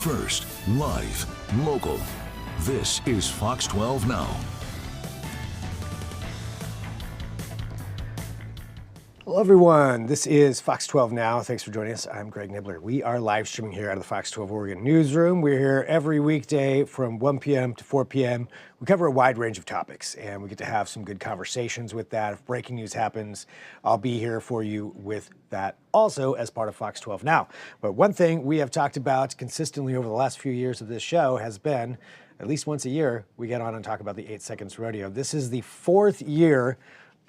First, live, local. This is Fox 12 Now. Hello, everyone. This is Fox 12 Now. Thanks for joining us. I'm Greg Nibbler. We are live streaming here out of the Fox 12 Oregon newsroom. We're here every weekday from 1 p.m. to 4 p.m. We cover a wide range of topics, and we get to have some good conversations with that. If breaking news happens, I'll be here for you with that also as part of Fox 12 Now. But one thing we have talked about consistently over the last few years of this show has been, at least once a year, we get on and talk about the 8 Seconds Rodeo. This is the 4th year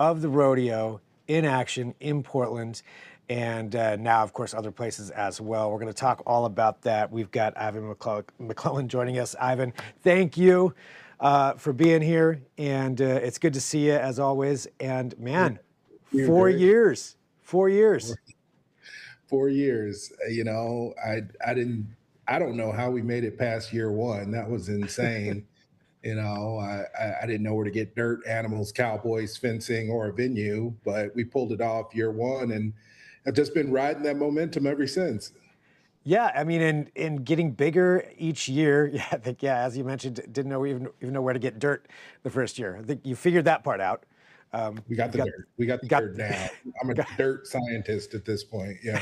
of the rodeo in action in Portland, and now, of course, other places as well. We're going to talk all about that. We've got Ivan McClellan joining us. Ivan, thank you for being here, and it's good to see you as always. And man, 4 years. 4 years. 4 years. You know, I don't know how we made it past year one. That was insane. You know, I didn't know where to get dirt, animals, cowboys, fencing, or a venue, but we pulled it off year one, and I've just been riding that momentum ever since. Yeah, I mean, in getting bigger each year. Yeah, I think, yeah, as you mentioned, didn't know even know where to get dirt the first year. I think you figured that part out. We got the dirt. We got the dirt down. I'm a dirt scientist at this point. Yeah.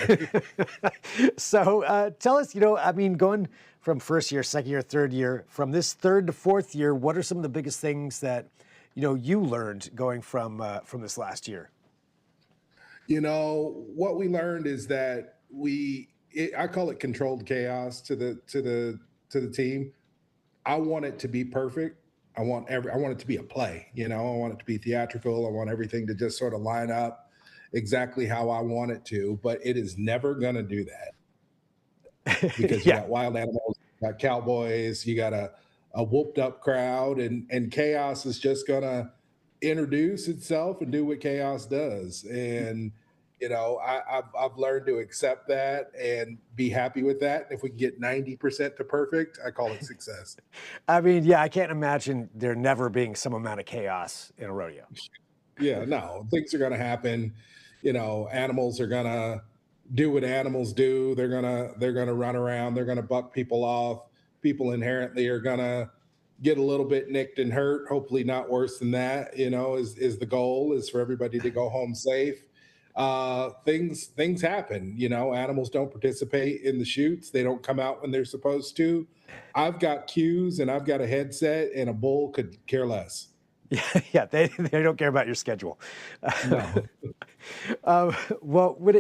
So tell us, you know, I mean, going from first year, second year, third year, from this third to fourth year, what are some of the biggest things that, you know, you learned going from this last year? You know, what we learned is that I call it controlled chaos to the team. I want it to be perfect. I want it to be a play, you know, I want it to be theatrical. I want everything to just sort of line up exactly how I want it to, but it is never going to do that because you got wild animals, you got cowboys, you got a whooped up crowd, and chaos is just going to introduce itself and do what chaos does. And you know, I've learned to accept that and be happy with that. If we can get 90% to perfect, I call it success. I mean, yeah, I can't imagine there never being some amount of chaos in a rodeo. Yeah, no, things are going to happen. You know, animals are going to do what animals do. They're going to run around. They're going to buck people off. People inherently are going to get a little bit nicked and hurt. Hopefully not worse than that, you know, is the goal, is for everybody to go home safe. Things happen, you know, animals don't participate in the shoots. They don't come out when they're supposed to. I've got cues and I've got a headset, and a bull could care less. Yeah, they don't care about your schedule. No. Well, when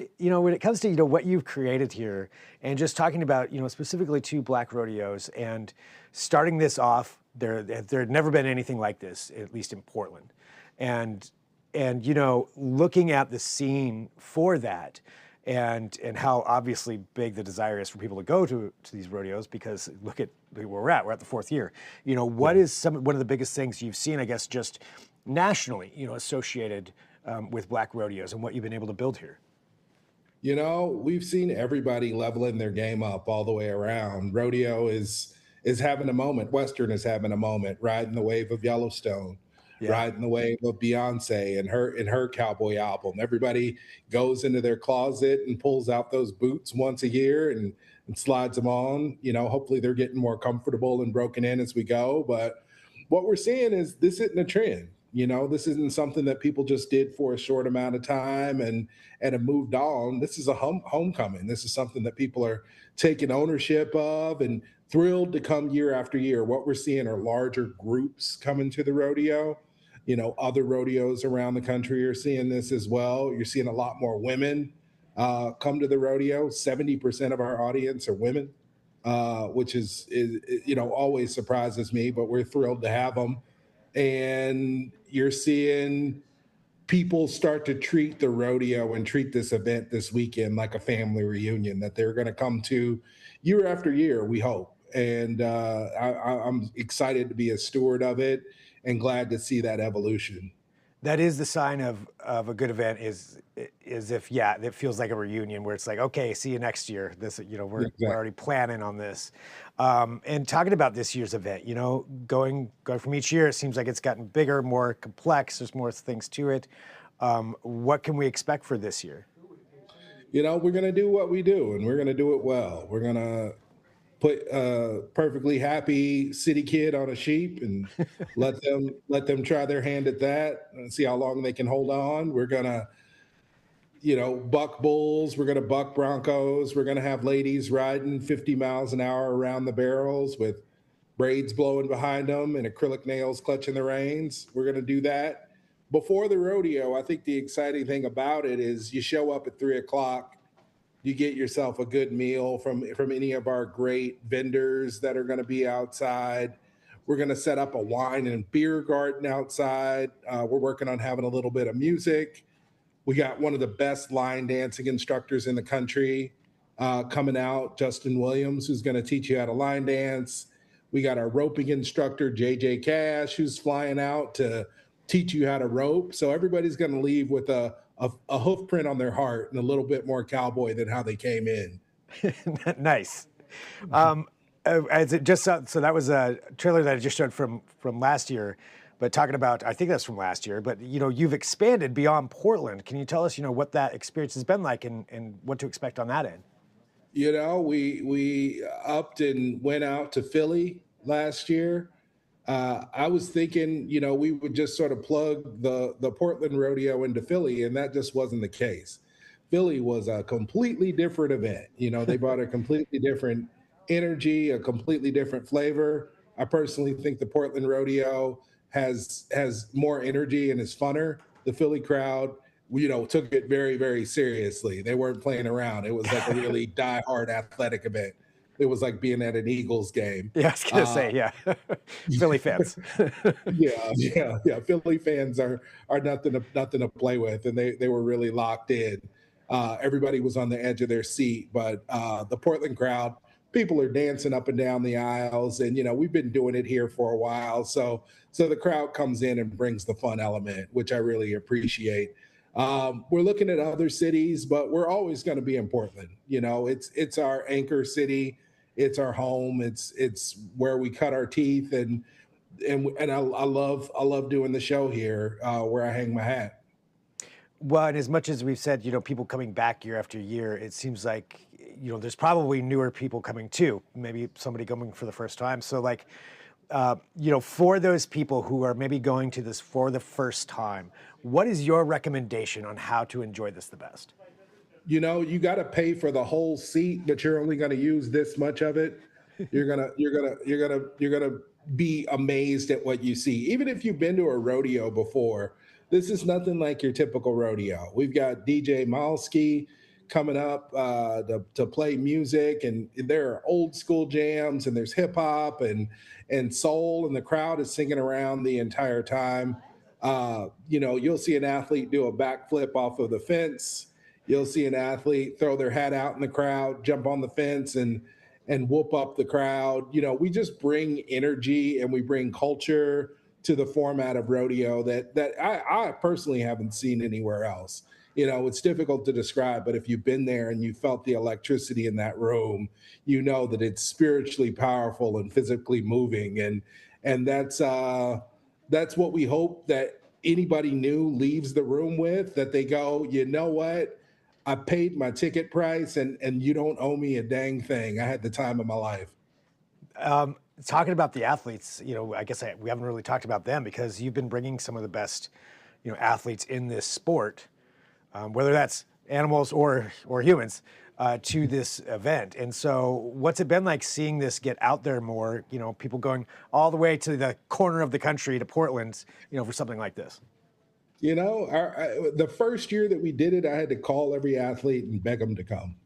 it comes to, you know, what you've created here, and just talking about, you know, specifically 2 black rodeos, and starting this off, there had never been anything like this, at least in Portland, and you know, looking at the scene for that, and how obviously big the desire is for people to go to these rodeos, because look at where we're at the 4th year. You know, what is one of the biggest things you've seen, I guess, just nationally, you know, associated with black rodeos, and what you've been able to build here? You know, we've seen everybody leveling their game up all the way around. Rodeo is having a moment. Western is having a moment, riding the wave of Yellowstone. Yeah. Riding the wave of Beyonce and her cowboy album. Everybody goes into their closet and pulls out those boots once a year and slides them on. You know, hopefully they're getting more comfortable and broken in as we go. But what we're seeing is this isn't a trend. You know, this isn't something that people just did for a short amount of time and have moved on. This is a homecoming. This is something that people are taking ownership of and thrilled to come year after year. What we're seeing are larger groups coming to the rodeo. You know, other rodeos around the country are seeing this as well. You're seeing a lot more women come to the rodeo. 70% of our audience are women, which is, you know, always surprises me, but we're thrilled to have them. And you're seeing people start to treat the rodeo and treat this event this weekend like a family reunion that they're going to come to year after year, we hope. And I'm excited to be a steward of it, and glad to see that evolution. That is the sign of a good event, is if, yeah, it feels like a reunion where it's like, okay, see you next year. This, you know, we're already planning on this. And talking about this year's event, you know, going from each year, it seems like it's gotten bigger, more complex. There's more things to it. What can we expect for this year? You know, we're going to do what we do, and we're going to do it well. We're going to put a perfectly happy city kid on a sheep and let them try their hand at that and see how long they can hold on. We're gonna, buck bulls. We're gonna buck broncos. We're gonna have ladies riding 50 miles an hour around the barrels with braids blowing behind them and acrylic nails clutching the reins. We're gonna do that before the rodeo. I think the exciting thing about it is you show up at 3 o'clock, you get yourself a good meal from any of our great vendors that are going to be outside. We're going to set up a wine and beer garden outside. We're working on having a little bit of music. We got one of the best line dancing instructors in the country coming out, Justin Williams, who's going to teach you how to line dance. We got our roping instructor, JJ Cash, who's flying out to teach you how to rope. So everybody's going to leave with a hoof print on their heart and a little bit more cowboy than how they came in. Nice. As it just so that was a trailer that I just showed from last year, but talking about, I think that's from last year, but you've expanded beyond Portland. Can you tell us what that experience has been like and what to expect on that end? We upped and went out to Philly last year. I was thinking, we would just sort of plug the Portland rodeo into Philly, and that just wasn't the case. Philly was a completely different event. They brought a completely different energy, a completely different flavor. I personally think the Portland rodeo has more energy and is funner. The Philly crowd, took it very, very seriously. They weren't playing around. It was like a really die-hard athletic event. It was like being at an Eagles game. Yeah, I was gonna say, yeah. Philly fans. Yeah. Philly fans are nothing to play with, and they were really locked in. Everybody was on the edge of their seat, but the Portland crowd, people are dancing up and down the aisles, and we've been doing it here for a while, so the crowd comes in and brings the fun element, which I really appreciate. We're looking at other cities, but we're always going to be in Portland. It's our anchor city. It's our home. It's where we cut our teeth, and I love doing the show here, where I hang my hat. Well, and as much as we've said, people coming back year after year, it seems like, there's probably newer people coming too, maybe somebody coming for the first time. So like, for those people who are maybe going to this for the first time, what is your recommendation on how to enjoy this the best? You got to pay for the whole seat, but you're only going to use this much of it. You're gonna be amazed at what you see. Even if you've been to a rodeo before, this is nothing like your typical rodeo. We've got DJ Malski coming up to play music, and there are old school jams, and there's hip hop and soul, and the crowd is singing around the entire time. You'll see an athlete do a backflip off of the fence. You'll see an athlete throw their hat out in the crowd, jump on the fence, and whoop up the crowd. We just bring energy and we bring culture to the format of rodeo that I personally haven't seen anywhere else. It's difficult to describe, but if you've been there and you felt the electricity in that room, that it's spiritually powerful and physically moving, and that's what we hope that anybody new leaves the room with, that they go, you know what? I paid my ticket price, and you don't owe me a dang thing. I had the time of my life. Talking about the athletes, I guess we haven't really talked about them because you've been bringing some of the best, athletes in this sport, whether that's animals or humans, to this event. And so what's it been like seeing this get out there more, people going all the way to the corner of the country to Portland, for something like this? The first year that we did it, I had to call every athlete and beg them to come,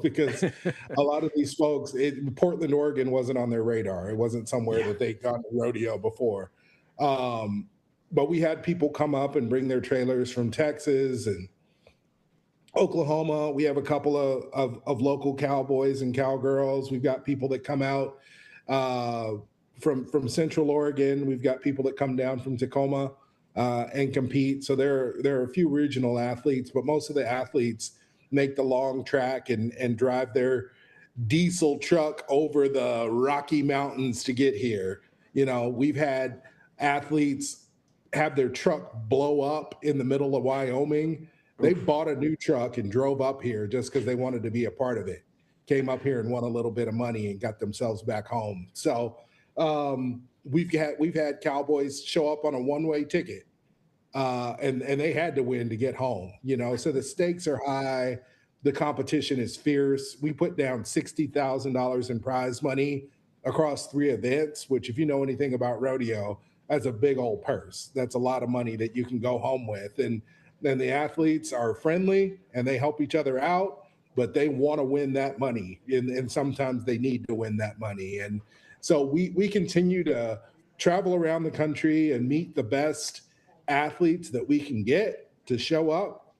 because a lot of these folks, Portland, Oregon wasn't on their radar. It wasn't somewhere that they'd gone to rodeo before. But we had people come up and bring their trailers from Texas and Oklahoma. We have a couple of local cowboys and cowgirls. We've got people that come out from Central Oregon. We've got people that come down from Tacoma and compete. So there are a few regional athletes, but most of the athletes make the long track and drive their diesel truck over the Rocky Mountains to get here. We've had athletes have their truck blow up in the middle of Wyoming. They bought a new truck and drove up here just because they wanted to be a part of it. came up here and won a little bit of money and got themselves back home. So we've had cowboys show up on a one-way ticket, and they had to win to get home. So the stakes are high, the competition is fierce. We put down $60,000 in prize money across 3 events, which, if you know anything about rodeo, that's a big old purse. That's a lot of money that you can go home with. And then the athletes are friendly and they help each other out, but they want to win that money. And sometimes they need to win that money. And so we continue to travel around the country and meet the best athletes that we can get to show up.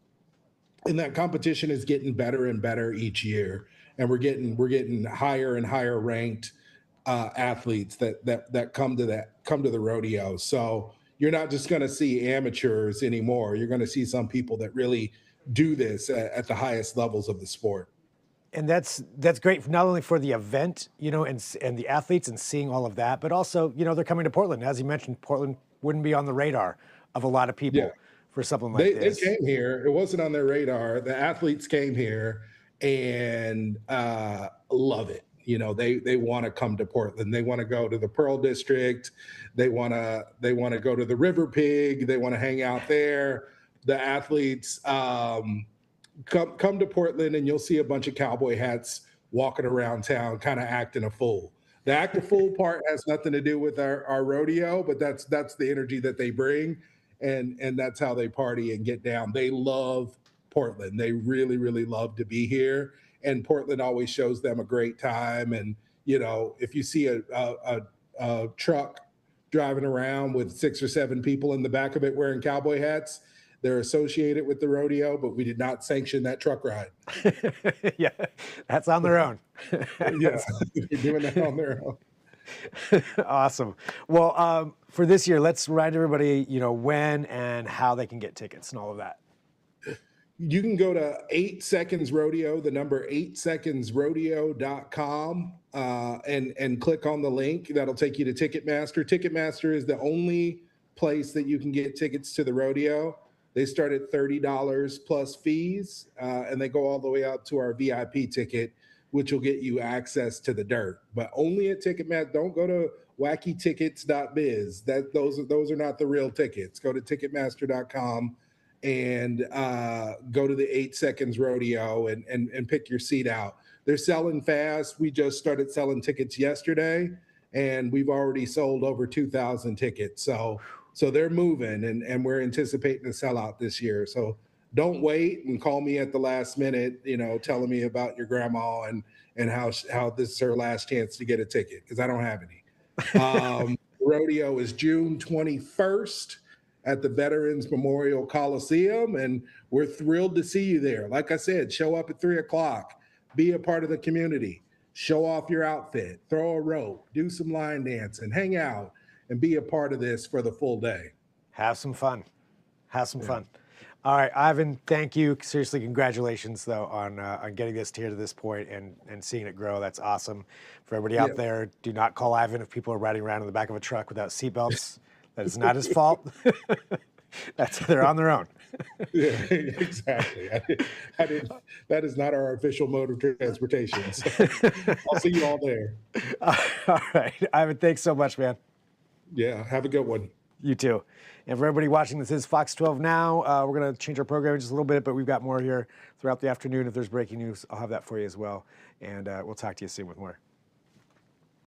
And that competition is getting better and better each year. And we're getting higher and higher ranked athletes that come to the rodeo. So you're not just going to see amateurs anymore. You're going to see some people that really do this at the highest levels of the sport. And that's great, not only for the event, and the athletes and seeing all of that, but also, they're coming to Portland. As you mentioned, Portland wouldn't be on the radar of a lot of people for something like this. They came here. It wasn't on their radar. The athletes came here and love it. They want to come to Portland. They want to go to the Pearl District. They want to go to the River Pig. They want to hang out there. The athletes come to Portland, and you'll see a bunch of cowboy hats walking around town, kind of acting a fool. The act a fool part has nothing to do with our rodeo, but that's the energy that they bring, and that's how they party and get down. They love Portland. They really, really love to be here. And Portland always shows them a great time. And, if you see a truck driving around with 6 or 7 people in the back of it wearing cowboy hats, they're associated with the rodeo, but we did not sanction that truck ride. Yeah, that's on their own. Yeah, they're doing that on their own. Awesome. Well, for this year, let's remind everybody, when and how they can get tickets and all of that. You can go to 8 Seconds Rodeo, the number 8secondsrodeo.com, and click on the link. That'll take you to Ticketmaster. Ticketmaster is the only place that you can get tickets to the rodeo. They start at $30 plus fees, and they go all the way up to our VIP ticket, which will get you access to the dirt, but only at Ticketmaster. Don't go to wackytickets.biz. Those are not the real tickets. Go to Ticketmaster.com and go to the 8 Seconds Rodeo and pick your seat out. They're selling fast. We just started selling tickets yesterday, and we've already sold over 2,000 tickets. So they're moving, and we're anticipating a sellout this year. So don't wait and call me at the last minute, telling me about your grandma and how this is her last chance to get a ticket, because I don't have any. Rodeo is June 21st at the Veterans Memorial Coliseum, and we're thrilled to see you there. Like I said, show up at 3:00, be a part of the community, show off your outfit, throw a rope, do some line dancing, hang out, and be a part of this for the full day. Have some fun. Fun. All right, Ivan, thank you. Seriously, congratulations, though, on getting this here to this point and seeing it grow. That's awesome. For everybody out there, do not call Ivan if people are riding around in the back of a truck without seatbelts. That is not his fault. They're on their own. Yeah, exactly. That is not our official mode of transportation. So I'll see you all there. All right, Ivan, thanks so much, man. Yeah, have a good one. You too. And for everybody watching, this is Fox 12 Now. We're going to change our program just a little bit, but we've got more here throughout the afternoon. If there's breaking news, I'll have that for you as well. And we'll talk to you soon with more.